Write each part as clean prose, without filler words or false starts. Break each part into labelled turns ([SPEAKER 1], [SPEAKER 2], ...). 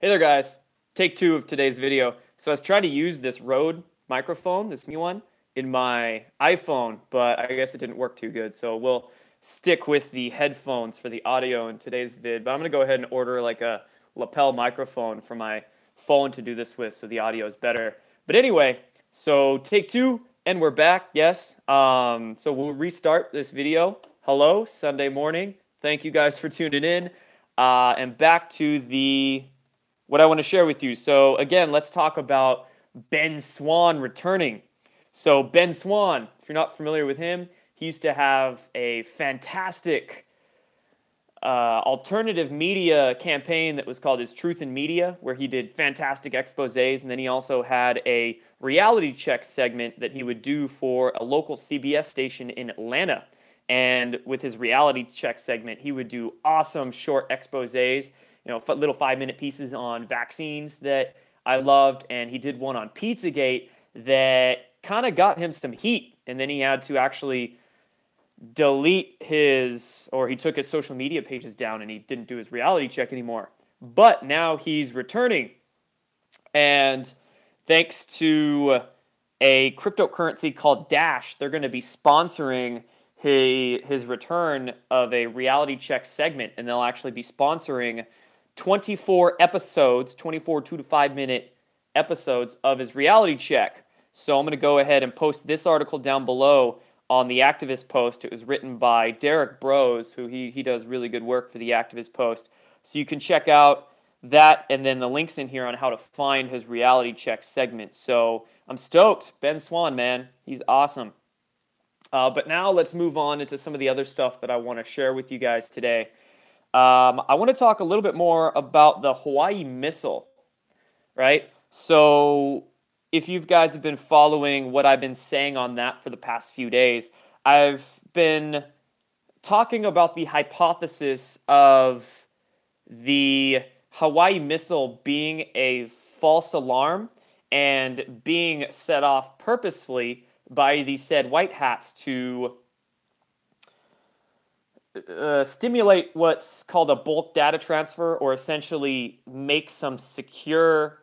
[SPEAKER 1] Hey there guys, take two of today's video. So I was trying to use this Rode microphone, this new one, in my iPhone, but I guess it didn't work too good. So we'll stick with the headphones for the audio in today's vid. But I'm gonna go ahead and order like a lapel microphone for my phone to do this with so the audio is better. But anyway, so take two and we're back, yes. So we'll restart this video. Hello, Sunday morning. Thank you guys for tuning in. And back to what I want to share with you. So again, let's talk about Ben Swann returning. So Ben Swann, if you're not familiar with him, he used to have a fantastic alternative media campaign that was called his Truth in Media, where he did fantastic exposés, and then he also had a reality check segment that he would do for a local CBS station in Atlanta. And with his reality check segment, he would do awesome short exposés, little 5-minute pieces on vaccines that I loved, and he did one on Pizzagate that kind of got him some heat, and then he had to actually delete he took his social media pages down and he didn't do his reality check anymore. But now he's returning, and thanks to a cryptocurrency called Dash, they're going to be sponsoring his return of a reality check segment, and they'll actually be sponsoring 24 episodes, 24 2 to 5 minute episodes of his reality check. So I'm going to go ahead and post this article down below on the Activist Post. It was written by Derek Bros, who he does really good work for the Activist Post. So you can check out that, and then the links in here on how to find his reality check segment. So I'm stoked. Ben Swann, man, he's awesome. But now let's move on into some of the other stuff that I want to share with you guys today. I want to talk a little bit more about the Hawaii missile, right? So if you guys have been following what I've been saying on that for the past few days, I've been talking about the hypothesis of the Hawaii missile being a false alarm and being set off purposefully by the said white hats to stimulate what's called a bulk data transfer, or essentially make some secure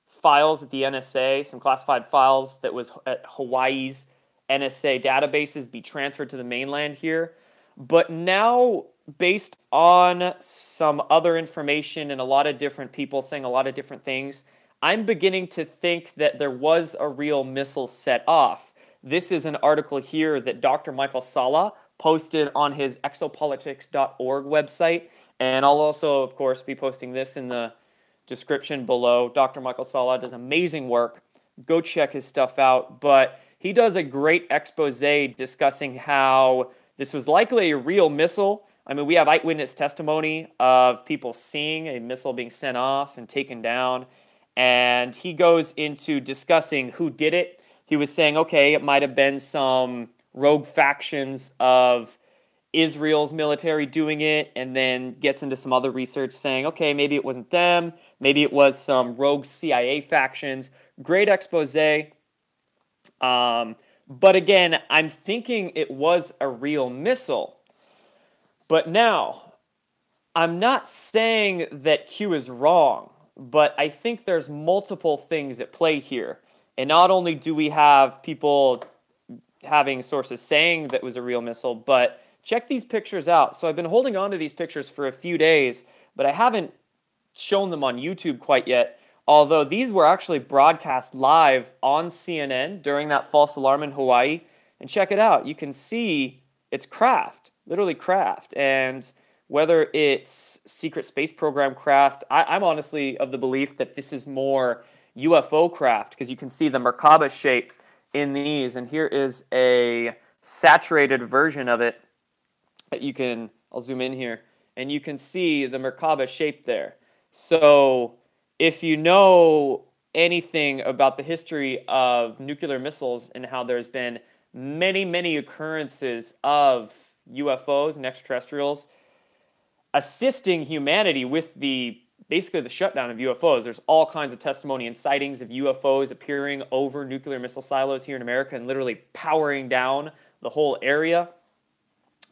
[SPEAKER 1] files at the NSA, some classified files that was at Hawaii's NSA databases, be transferred to the mainland here. But now, based on some other information and a lot of different people saying a lot of different things, I'm beginning to think that there was a real missile set off. This is an article here that Dr. Michael Salla posted on his exopolitics.org website, and I'll also, of course, be posting this in the description below. Dr. Michael Salla does amazing work. Go check his stuff out, but he does a great expose discussing how this was likely a real missile. I mean, we have eyewitness testimony of people seeing a missile being sent off and taken down, and he goes into discussing who did it. He was saying, okay, it might have been some rogue factions of Israel's military doing it, and then gets into some other research saying, okay, maybe it wasn't them, maybe it was some rogue CIA factions. Great expose. But again, I'm thinking it was a real missile. But now, I'm not saying that Q is wrong, but I think there's multiple things at play here. And not only do we have people having sources saying that it was a real missile, but check these pictures out. So I've been holding on to these pictures for a few days, but I haven't shown them on YouTube quite yet, although these were actually broadcast live on CNN during that false alarm in Hawaii. And check it out. You can see it's craft, literally craft. And whether it's secret space program craft, I'm honestly of the belief that this is more UFO craft, because you can see the Merkaba shape in these, and here is a saturated version of it that you can, I'll zoom in here, and you can see the Merkaba shape there. So if you know anything about the history of nuclear missiles and how there's been many, many occurrences of UFOs and extraterrestrials assisting humanity with basically the shutdown of UFOs. There's all kinds of testimony and sightings of UFOs appearing over nuclear missile silos here in America and literally powering down the whole area.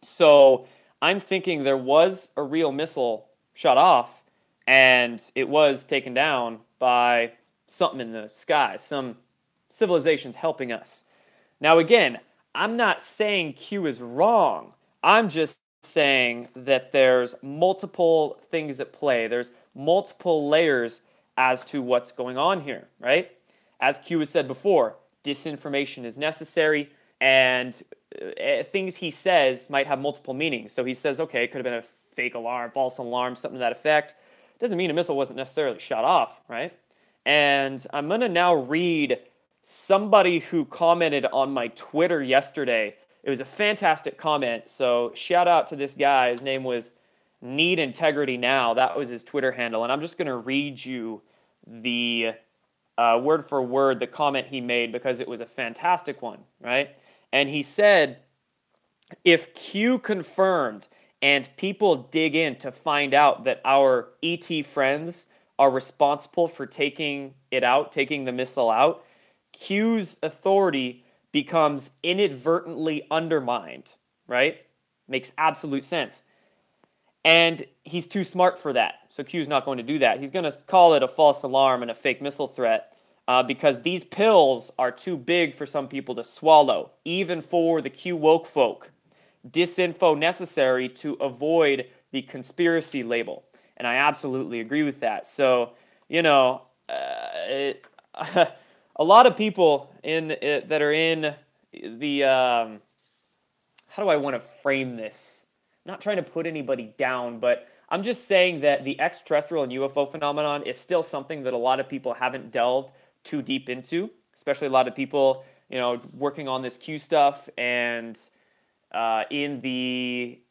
[SPEAKER 1] So I'm thinking there was a real missile shot off, and it was taken down by something in the sky, some civilizations helping us. Now again, I'm not saying Q is wrong. I'm just saying that there's multiple things at play. There's multiple layers as to what's going on here, right? As Q has said before, disinformation is necessary, and things he says might have multiple meanings. So he says, okay, it could have been a fake alarm, false alarm, something to that effect. Doesn't mean a missile wasn't necessarily shot off, right? And I'm going to now read somebody who commented on my Twitter yesterday. It was a fantastic comment, so shout out to this guy. His name was Need Integrity Now. That was his Twitter handle, and I'm just going to read you the word for word the comment he made because it was a fantastic one, right? And he said, if Q confirmed and people dig in to find out that our ET friends are responsible for taking it out, taking the missile out, Q's authority becomes inadvertently undermined, right? Makes absolute sense. And he's too smart for that, so Q's not going to do that. He's going to call it a false alarm and a fake missile threat because these pills are too big for some people to swallow, even for the Q woke folk. Disinfo necessary to avoid the conspiracy label. And I absolutely agree with that. So, you know, a lot of people that are in the, how do I want to frame this? I'm not trying to put anybody down, but I'm just saying that the extraterrestrial and UFO phenomenon is still something that a lot of people haven't delved too deep into, especially a lot of people, you know, working on this Q stuff and in the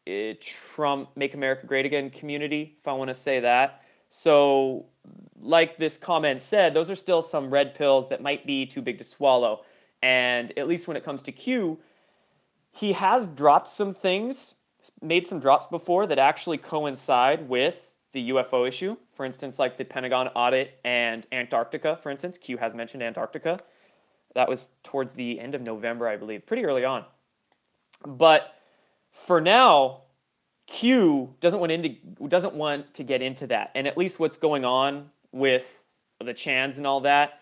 [SPEAKER 1] Trump Make America Great Again community, if I want to say that. So, like this comment said, those are still some red pills that might be too big to swallow. And at least when it comes to Q, he has dropped some things, made some drops before that actually coincide with the UFO issue. For instance, like the Pentagon audit and Antarctica, for instance. Q has mentioned Antarctica. That was towards the end of November, I believe, pretty early on. But for now, Q doesn't want to get into that. And at least what's going on with the Chans and all that,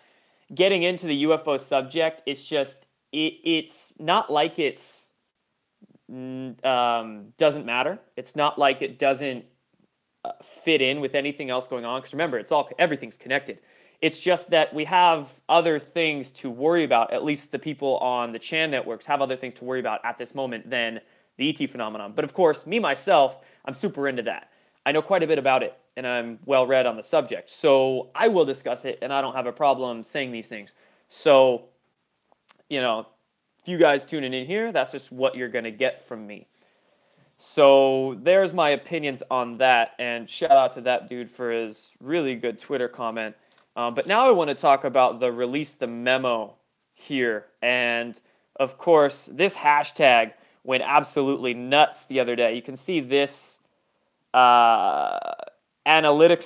[SPEAKER 1] getting into the UFO subject, it's just, it's not like it's doesn't matter. It's not like it doesn't fit in with anything else going on. Because remember, everything's connected. It's just that we have other things to worry about. At least the people on the Chan networks have other things to worry about at this moment than the ET phenomenon. But of course, me, myself, I'm super into that. I know quite a bit about it, and I'm well read on the subject. So I will discuss it, and I don't have a problem saying these things. So, you know, if you guys tuning in here, that's just what you're going to get from me. So there's my opinions on that, and shout out to that dude for his really good Twitter comment. But now I want to talk about the release the memo here. And of course, this hashtag went absolutely nuts the other day. You can see this analytics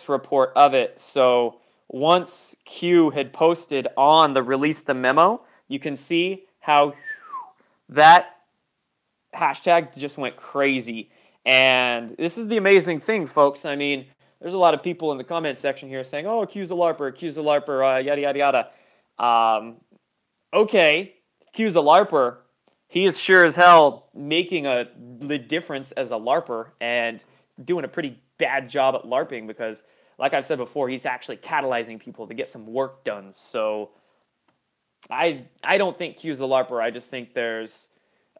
[SPEAKER 1] report of it. So once Q had posted on the release the memo, you can see how that hashtag just went crazy. And this is the amazing thing, folks. I mean, there's a lot of people in the comment section here saying, oh, Q's a LARPer, yada, yada, yada. Okay, Q's a LARPer. He is sure as hell making the difference as a LARPer and doing a pretty bad job at LARPing because, like I've said before, he's actually catalyzing people to get some work done. So I don't think Q's a LARPer. I just think there's,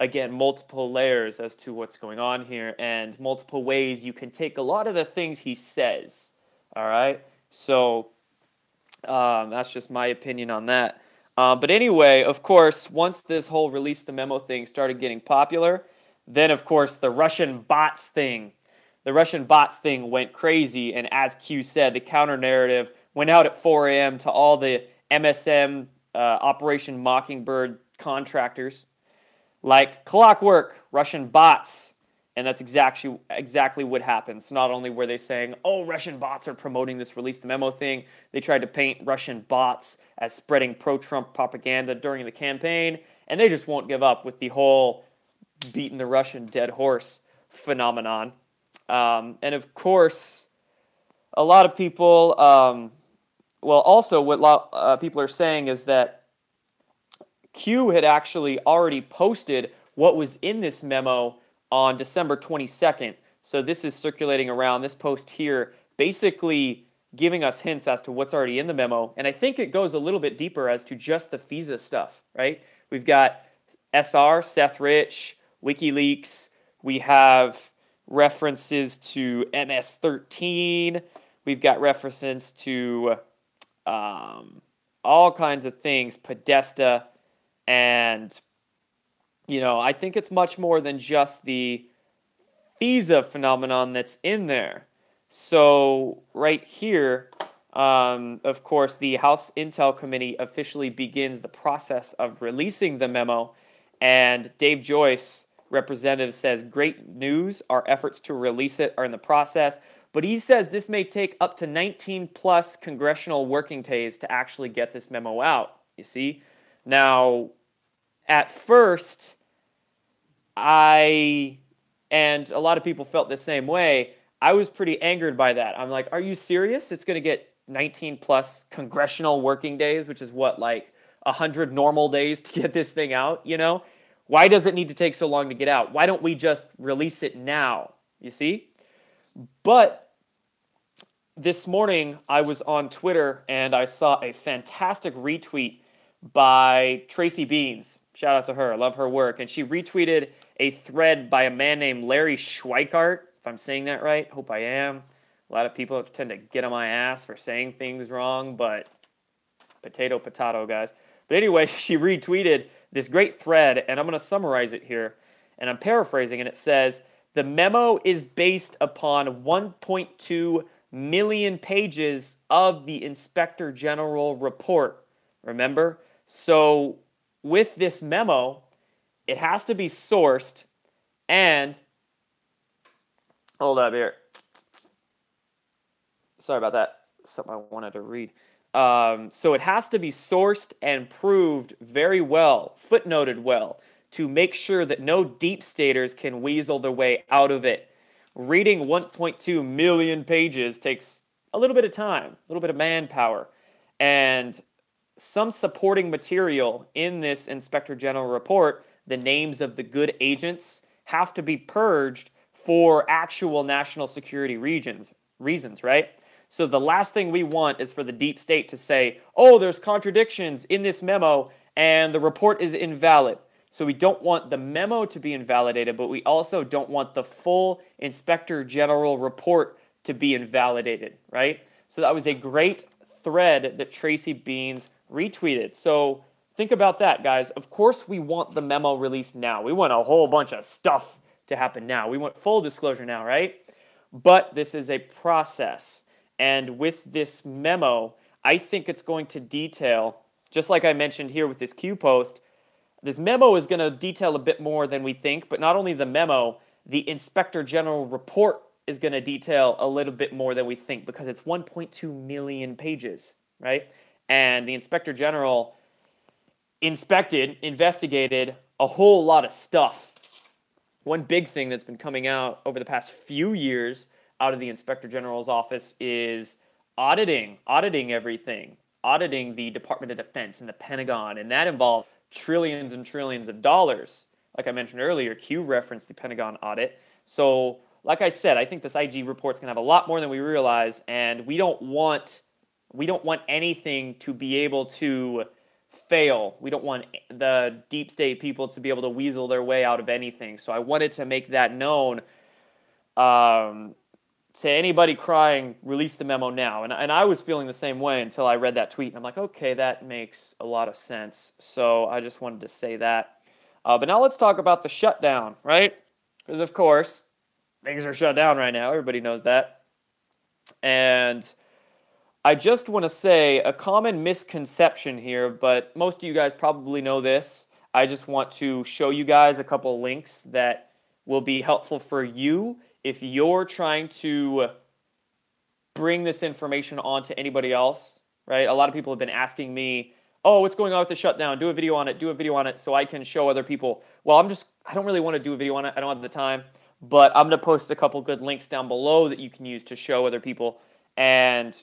[SPEAKER 1] again, multiple layers as to what's going on here and multiple ways you can take a lot of the things he says, all right? So that's just my opinion on that. But anyway, of course, once this whole release the memo thing started getting popular, then, of course, the Russian bots thing went crazy, and as Q said, the counter-narrative went out at 4 a.m. to all the MSM Operation Mockingbird contractors. Like clockwork, Russian bots, and that's exactly what happened. So not only were they saying, oh, Russian bots are promoting this release the memo thing, they tried to paint Russian bots as spreading pro-Trump propaganda during the campaign, and they just won't give up with the whole beating the Russian dead horse phenomenon. And of course, a lot of people, well, also what people are saying is that Q had actually already posted what was in this memo on December 22nd. So this is circulating around, this post here, basically giving us hints as to what's already in the memo. And I think it goes a little bit deeper as to just the FISA stuff, right? We've got SR, Seth Rich, WikiLeaks. We have references to MS-13. We've got references to all kinds of things, Podesta, and, you know, I think it's much more than just the FISA phenomenon that's in there. So right here, of course, the House Intel Committee officially begins the process of releasing the memo, and Dave Joyce, representative, says, great news, our efforts to release it are in the process, but he says this may take up to 19 plus congressional working days to actually get this memo out, you see? Now, at first, and a lot of people felt the same way, I was pretty angered by that. I'm like, are you serious? It's going to get 19 plus congressional working days, which is what, like 100 normal days to get this thing out, you know? Why does it need to take so long to get out? Why don't we just release it now? You see? But this morning I was on Twitter and I saw a fantastic retweet by Tracy Beans. Shout out to her. I love her work. And she retweeted a thread by a man named Larry Schweikart. If I'm saying that right, hope I am. A lot of people tend to get on my ass for saying things wrong, but potato, guys. But anyway, she retweeted this great thread, and I'm going to summarize it here. And I'm paraphrasing, and it says, the memo is based upon 1.2 million pages of the Inspector General report. Remember? So with this memo, it has to be sourced and... Hold up here. Sorry about that. Something I wanted to read. So it has to be sourced and proved very well, footnoted well, to make sure that no deep staters can weasel their way out of it. Reading 1.2 million pages takes a little bit of time, a little bit of manpower, and some supporting material in this Inspector General report, the names of the good agents, have to be purged for actual national security reasons, right? So the last thing we want is for the deep state to say, oh, there's contradictions in this memo and the report is invalid. So we don't want the memo to be invalidated, but we also don't want the full Inspector General report to be invalidated, right? So that was a great thread that Tracy Beans retweeted. So think about that, guys. Of course we want the memo released now. We want a whole bunch of stuff to happen now. We want full disclosure now, right? But this is a process. And with this memo, I think it's going to detail, just like I mentioned here with this Q post, this memo is going to detail a bit more than we think, but not only the memo, the Inspector General report is going to detail a little bit more than we think because it's 1.2 million pages, right? And the Inspector General investigated a whole lot of stuff. One big thing that's been coming out over the past few years out of the Inspector General's office is auditing everything, auditing the Department of Defense and the Pentagon, and that involved trillions and trillions of dollars. Like I mentioned earlier, Q referenced the Pentagon audit. So, like I said, I think this IG report's gonna have a lot more than we realize, and we don't want anything to be able to fail. We don't want the deep state people to be able to weasel their way out of anything. So I wanted to make that known. To anybody crying, release the memo now. And I was feeling the same way until I read that tweet. And I'm like, okay, that makes a lot of sense. So I just wanted to say that. But now let's talk about the shutdown, right? Because, of course, things are shut down right now. Everybody knows that. And I just want to say a common misconception here, but most of you guys probably know this. I just want to show you guys a couple links that will be helpful for you if you're trying to bring this information on to anybody else, right? A lot of people have been asking me, oh, what's going on with the shutdown? Do a video on it so I can show other people. Well, I don't really want to do a video on it. I don't have the time, but I'm going to post a couple good links down below that you can use to show other people. And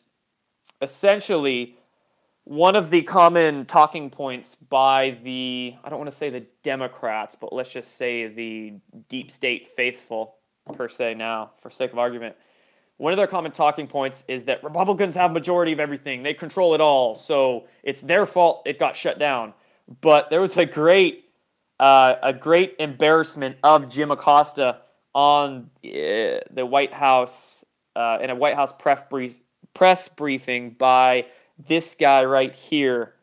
[SPEAKER 1] essentially, one of the common talking points by the, I don't want to say the Democrats, but let's just say the deep state faithful, per se now, for sake of argument, one of their common talking points is that Republicans have majority of everything. They control it all. So it's their fault it got shut down. But there was a great embarrassment of Jim Acosta on the White House, in a White House press briefing by this guy right here.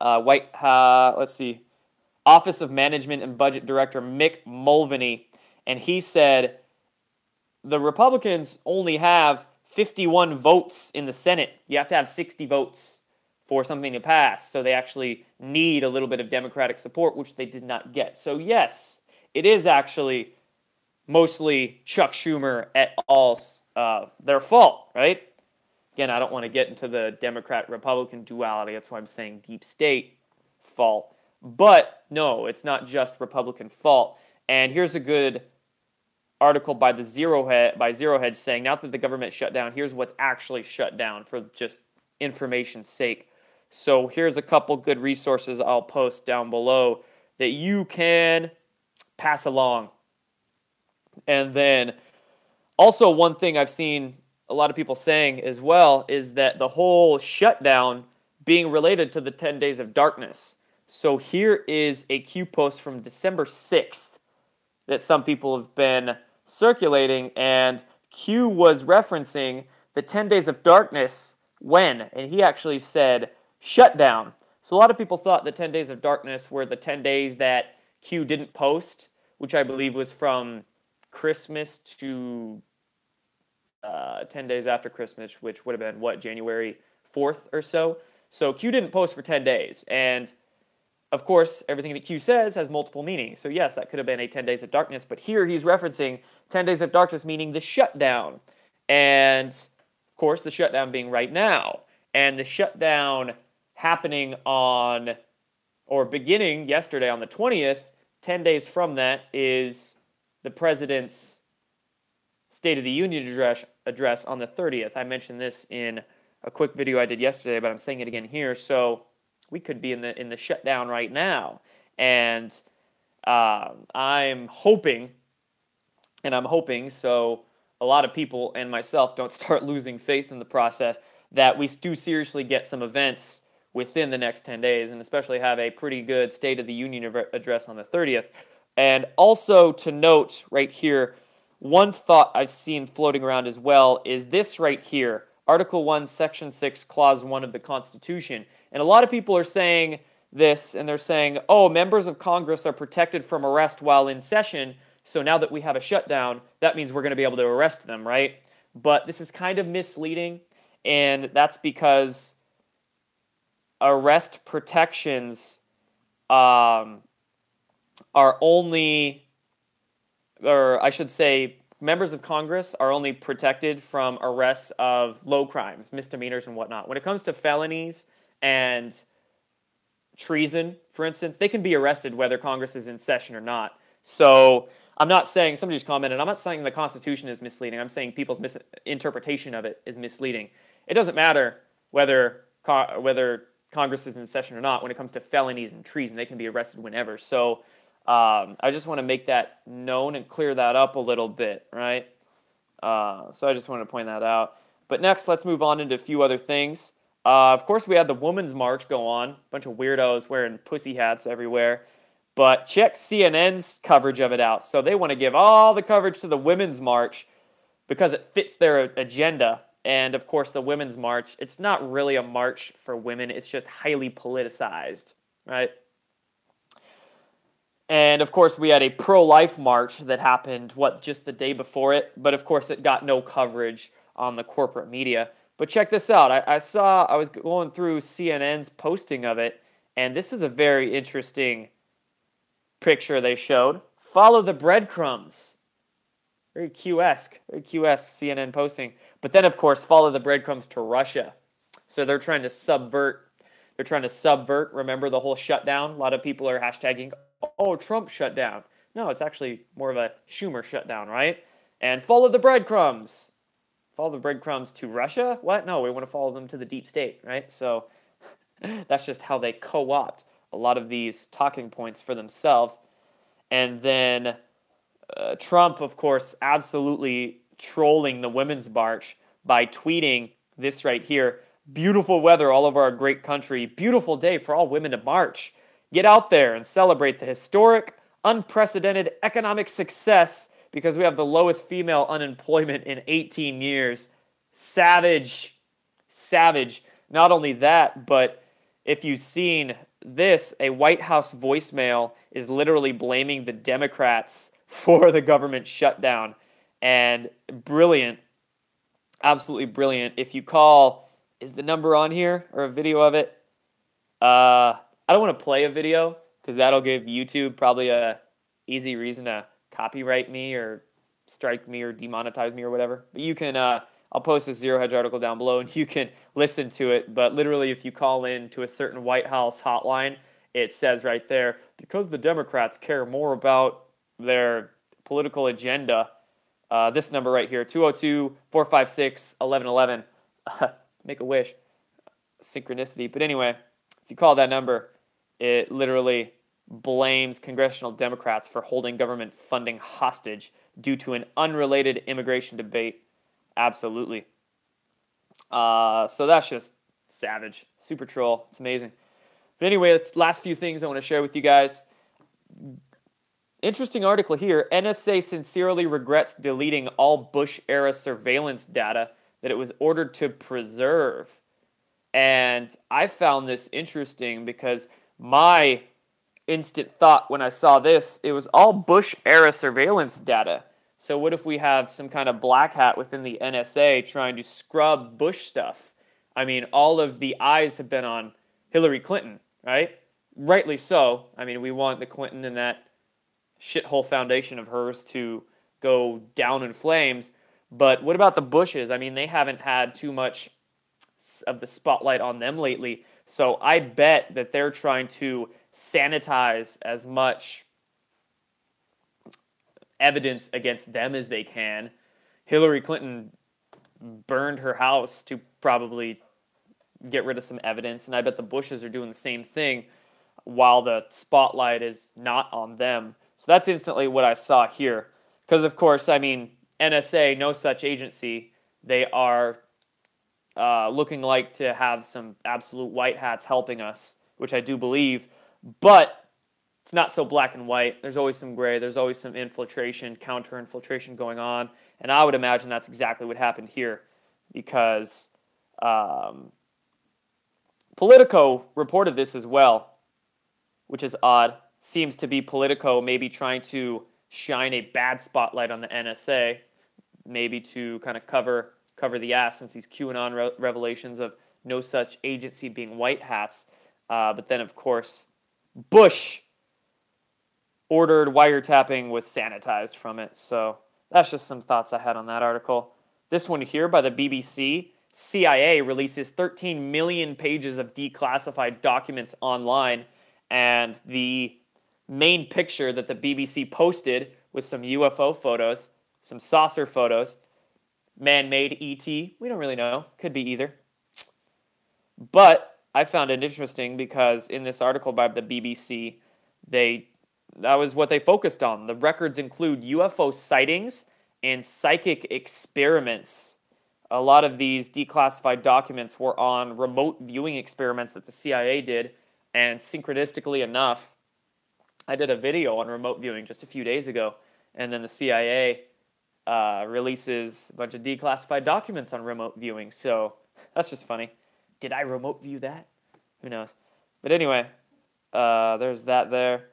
[SPEAKER 1] Let's see, Office of Management and Budget Director Mick Mulvaney. And he said, the Republicans only have 51 votes in the Senate. You have to have 60 votes for something to pass. So they actually need a little bit of Democratic support, which they did not get. So yes, it is actually mostly Chuck Schumer et al.'s their fault, right? Again, I don't want to get into the Democrat-Republican duality. That's why I'm saying deep state fault. But no, it's not just Republican fault. And here's a good article by Zero Hedge saying, now that the government shut down, here's what's actually shut down for just information's sake. So here's a couple good resources I'll post down below that you can pass along. And then also one thing I've seen a lot of people saying as well is that the whole shutdown being related to the 10 days of darkness. So here is a Q post from December 6th that some people have been circulating, and Q was referencing the 10 days of darkness when, and he actually said shutdown. So a lot of people thought the 10 days of darkness were the 10 days that Q didn't post, which I believe was from Christmas to 10 days after Christmas, which would have been, what, January 4th or so? So Q didn't post for 10 days, and of course, everything that Q says has multiple meanings. So yes, that could have been a 10 days of darkness, but here he's referencing 10 days of darkness meaning the shutdown. And of course, the shutdown being right now. And the shutdown happening on, or beginning yesterday on the 20th, 10 days from that is the president's State of the Union address on the 30th. I mentioned this in a quick video I did yesterday, but I'm saying it again here. So we could be in the shutdown right now, and I'm hoping, so a lot of people and myself don't start losing faith in the process, that we do seriously get some events within the next 10 days, and especially have a pretty good State of the Union address on the 30th. And also to note right here, one thought I've seen floating around as well is this right here, Article 1, Section 6, Clause 1 of the Constitution. And a lot of people are saying this, and they're saying, oh, members of Congress are protected from arrest while in session, so now that we have a shutdown, that means we're going to be able to arrest them, right? But this is kind of misleading, and that's because arrest protections are only, or I should say, members of Congress are only protected from arrests of low crimes, misdemeanors, and whatnot. When it comes to felonies and treason, for instance, they can be arrested whether Congress is in session or not. So I'm not saying, somebody just commented, I'm not saying the Constitution is misleading. I'm saying people's misinterpretation of it is misleading. It doesn't matter whether Congress is in session or not. When it comes to felonies and treason, they can be arrested whenever. So I just want to make that known and clear that up a little bit, right? So I just wanted to point that out. But next, let's move on into a few other things. Of course, we had the Women's March go on. A bunch of weirdos wearing pussy hats everywhere. But check CNN's coverage of it out. So they want to give all the coverage to the Women's March because it fits their agenda. And, of course, the Women's March, it's not really a march for women. It's just highly politicized, right? And, of course, we had a pro-life march that happened, just the day before it. But, of course, it got no coverage on the corporate media. But check this out. I was going through CNN's posting of it, and this is a very interesting picture they showed. Follow the breadcrumbs. Very Q-esque CNN posting. But then, of course, follow the breadcrumbs to Russia. So they're trying to subvert. Remember the whole shutdown? A lot of people are hashtagging, oh, Trump shut down. No, it's actually more of a Schumer shutdown, right? And follow the breadcrumbs. Follow the breadcrumbs to Russia? What? No, we want to follow them to the deep state, right? So that's just how they co-opt a lot of these talking points for themselves. And then Trump, of course, absolutely trolling the Women's March by tweeting this right here. Beautiful weather all over our great country. Beautiful day for all women to march. Get out there and celebrate the historic, unprecedented economic success because we have the lowest female unemployment in 18 years. Savage. Savage. Not only that, but if you've seen this, a White House voicemail is literally blaming the Democrats for the government shutdown. And brilliant. Absolutely brilliant. If you call, is the number on here or a video of it? I don't want to play a video because that'll give YouTube probably a easy reason to copyright me or strike me or demonetize me or whatever. But you can, I'll post this Zero Hedge article down below and you can listen to it. But literally, if you call in to a certain White House hotline, it says right there, because the Democrats care more about their political agenda, this number right here, 202-456-1111. Make a wish. Synchronicity. But anyway, if you call that number, it literally blames congressional Democrats for holding government funding hostage due to an unrelated immigration debate. Absolutely. So that's just savage. Super troll. It's amazing. But anyway, last few things I want to share with you guys. Interesting article here. NSA sincerely regrets deleting all Bush-era surveillance data that it was ordered to preserve. And I found this interesting because my instant thought when I saw this, it was all Bush-era surveillance data. So what if we have some kind of black hat within the NSA trying to scrub Bush stuff? I mean, all of the eyes have been on Hillary Clinton, right? Rightly so. I mean, we want the Clinton and that shithole foundation of hers to go down in flames. But what about the Bushes? I mean, they haven't had too much of the spotlight on them lately. So I bet that they're trying to sanitize as much evidence against them as they can. Hillary Clinton burned her house to probably get rid of some evidence, and I bet the Bushes are doing the same thing while the spotlight is not on them. So that's instantly what I saw here. Because, of course, I mean, NSA, no such agency, they are looking like to have some absolute white hats helping us, which I do believe, but it's not so black and white. There's always some gray. There's always some infiltration, counter-infiltration going on, and I would imagine that's exactly what happened here because Politico reported this as well, which is odd. Seems to be Politico maybe trying to shine a bad spotlight on the NSA, maybe to kind of cover the ass since these QAnon revelations of no such agency being white hats. But then, of course, Bush ordered wiretapping was sanitized from it. So that's just some thoughts I had on that article. This one here by the BBC, CIA releases 13 million pages of declassified documents online, and the main picture that the BBC posted was some UFO photos, some saucer photos, man-made ET. We don't really know. Could be either. But I found it interesting because in this article by the BBC, that was what they focused on. The records include UFO sightings and psychic experiments. A lot of these declassified documents were on remote viewing experiments that the CIA did, and synchronistically enough, I did a video on remote viewing just a few days ago, and then the CIA releases a bunch of declassified documents on remote viewing, so that's just funny. Did I remote view that? Who knows? But anyway, there's that there.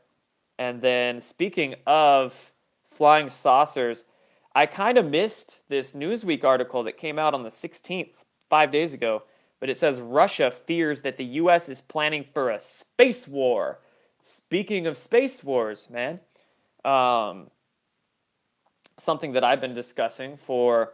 [SPEAKER 1] And then speaking of flying saucers, I kind of missed this Newsweek article that came out on the 16th, 5 days ago, but it says Russia fears that the U.S. is planning for a space war. Speaking of space wars, man, something that I've been discussing for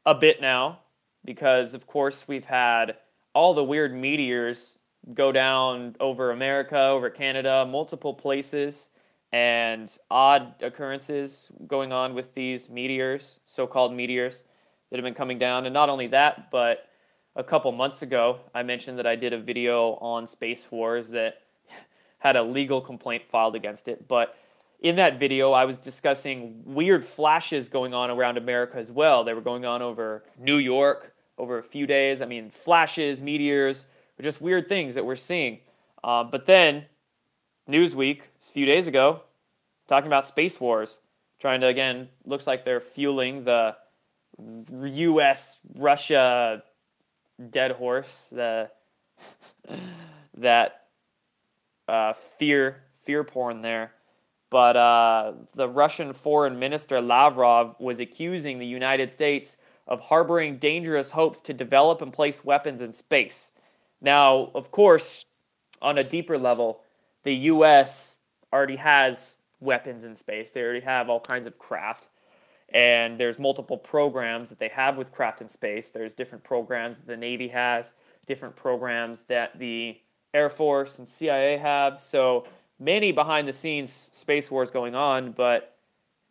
[SPEAKER 1] a bit now, because of course we've had all the weird meteors go down over America, over Canada, multiple places, and odd occurrences going on with these meteors, so-called meteors. that have been coming down. And not only that, but a couple months ago, I mentioned that I did a video on Space Wars that had a legal complaint filed against it. But in that video, I was discussing weird flashes going on around America as well. They were going on over New York over a few days. I mean, flashes, meteors, or just weird things that we're seeing. But then, Newsweek, a few days ago, talking about Space Wars, trying to, again, looks like they're fueling the U.S.-Russia dead horse, that fear porn there. But the Russian Foreign Minister Lavrov was accusing the United States of harboring dangerous hopes to develop and place weapons in space. Now, of course, on a deeper level, the U.S. already has weapons in space. They already have all kinds of craft. And there's multiple programs that they have with craft in space. There's different programs that the Navy has, different programs that the Air Force and CIA have. So many behind-the-scenes space wars going on, but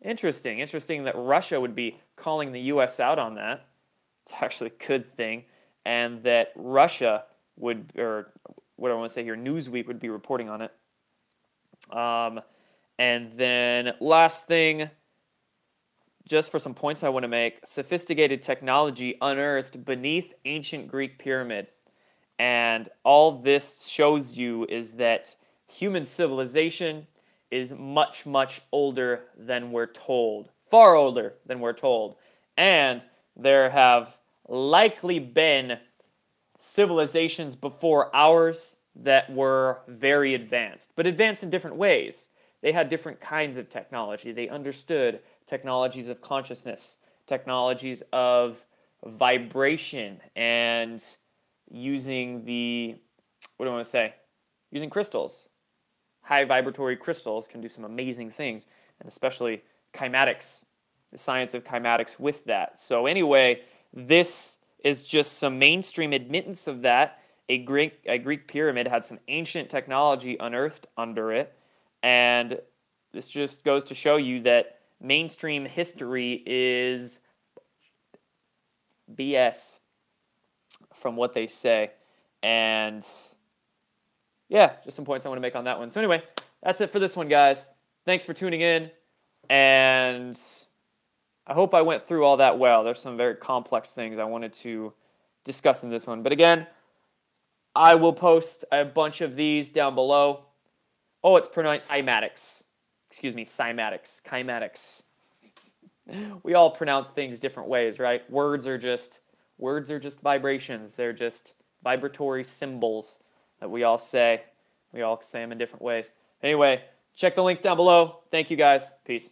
[SPEAKER 1] interesting that Russia would be calling the U.S. out on that. It's actually a good thing. And that Russia would, or what I want to say here, Newsweek would be reporting on it. And then last thing, just for some points I want to make, sophisticated technology unearthed beneath ancient Greek pyramid. And all this shows you is that human civilization is much, much older than we're told. Far older than we're told. And there have likely been civilizations before ours that were very advanced, but advanced in different ways. They had different kinds of technology. They understood technologies of consciousness, technologies of vibration, and using using crystals. High vibratory crystals can do some amazing things, and especially kymatics, the science of kymatics with that. So anyway, this is just some mainstream admittance of that. A Greek pyramid had some ancient technology unearthed under it, and this just goes to show you that mainstream history is BS from what they say. And yeah, just some points I want to make on that one. So anyway, that's it for this one, guys. Thanks for tuning in, and I hope I went through all that well. There's some very complex things I wanted to discuss in this one. But again, I will post a bunch of these down below. Oh, it's pronounced cymatics. Excuse me, cymatics. Kymatics. We all pronounce things different ways, right? Words are just vibrations. They're just vibratory symbols that we all say. We all say them in different ways. Anyway, check the links down below. Thank you, guys. Peace.